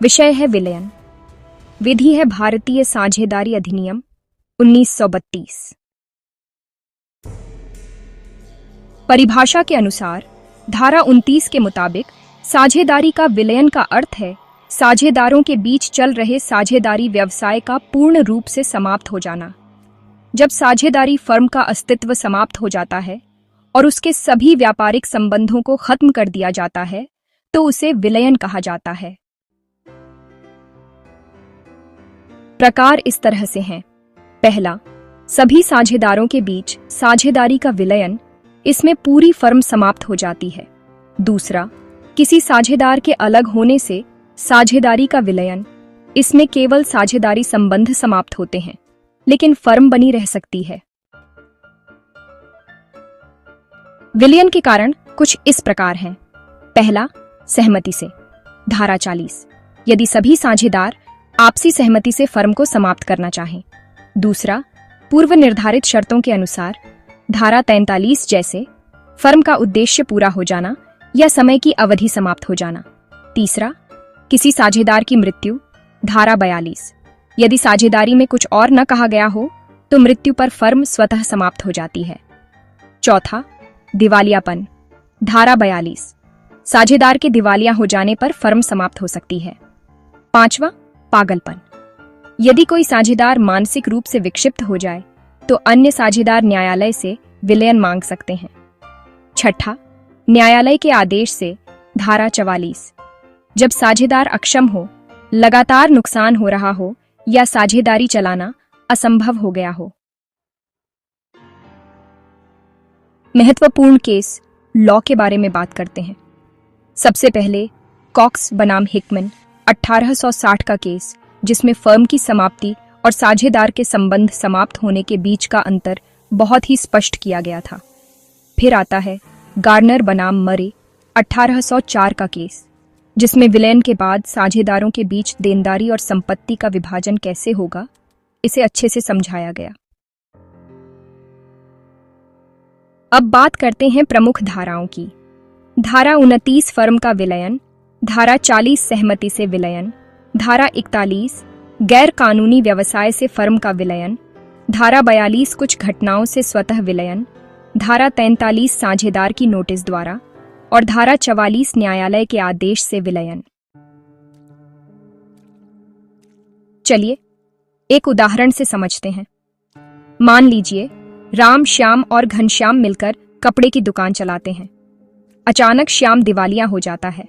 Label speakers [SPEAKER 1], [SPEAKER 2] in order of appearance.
[SPEAKER 1] विषय है विलयन। विधि है भारतीय साझेदारी अधिनियम 1932। परिभाषा के अनुसार धारा 29 के मुताबिक साझेदारी का विलयन का अर्थ है साझेदारों के बीच चल रहे साझेदारी व्यवसाय का पूर्ण रूप से समाप्त हो जाना। जब साझेदारी फर्म का अस्तित्व समाप्त हो जाता है और उसके सभी व्यापारिक संबंधों को खत्म कर दिया जाता है तो उसे विलयन कहा जाता है। प्रकार इस तरह से हैं। पहला, सभी साझेदारों के बीच साझेदारी का विलयन, इसमें पूरी फर्म समाप्त हो जाती है। दूसरा, किसी साझेदार के अलग होने से साझेदारी का विलयन, इसमें केवल साझेदारी संबंध समाप्त होते हैं लेकिन फर्म बनी रह सकती है। विलयन के कारण कुछ इस प्रकार हैं। पहला, सहमति से, धारा 40, यदि सभी साझेदार आपसी सहमति से फर्म को समाप्त करना चाहें। दूसरा, पूर्व निर्धारित शर्तों के अनुसार, धारा 43 जैसे फर्म का उद्देश्य पूरा हो जाना या समय की अवधि समाप्त हो जाना। तीसरा, किसी साझेदार की मृत्यु, धारा 42, यदि साझेदारी में कुछ और न कहा गया हो तो मृत्यु पर फर्म स्वतः समाप्त हो जाती है। चौथा, दिवालियापन, धारा 42, साझेदार के दिवालिया हो जाने पर फर्म समाप्त हो सकती है। पांचवा, पागलपन, यदि कोई साझेदार मानसिक रूप से विक्षिप्त हो जाए तो अन्य साझेदार न्यायालय से विलयन मांग सकते हैं। छठा, न्यायालय के आदेश से, धारा 44, जब साझेदार अक्षम हो, लगातार नुकसान हो रहा हो या साझेदारी चलाना असंभव हो गया हो। महत्वपूर्ण केस लॉ के बारे में बात करते हैं। सबसे पहले कॉक्स बनाम हिकमैन 1860 का केस, जिसमें फर्म की समाप्ति और साझेदार के संबंध समाप्त होने के बीच का अंतर बहुत ही स्पष्ट किया गया था। फिर आता है गार्नर बनाम मरे 1804 का केस, जिसमें विलयन के बाद साझेदारों के बीच देनदारी और संपत्ति का विभाजन कैसे होगा, इसे अच्छे से समझाया गया। अब बात करते हैं प्रमुख धाराओं की। धारा 29 फर्म का विलयन, धारा 40 सहमति से विलयन, धारा 41 गैर कानूनी व्यवसाय से फर्म का विलयन, धारा 42 कुछ घटनाओं से स्वतः विलयन, धारा 43 साझेदार की नोटिस द्वारा और धारा 44 न्यायालय के आदेश से विलयन। चलिए एक उदाहरण से समझते हैं। मान लीजिए राम, श्याम और घनश्याम मिलकर कपड़े की दुकान चलाते हैं। अचानक श्याम दिवालिया हो जाता है।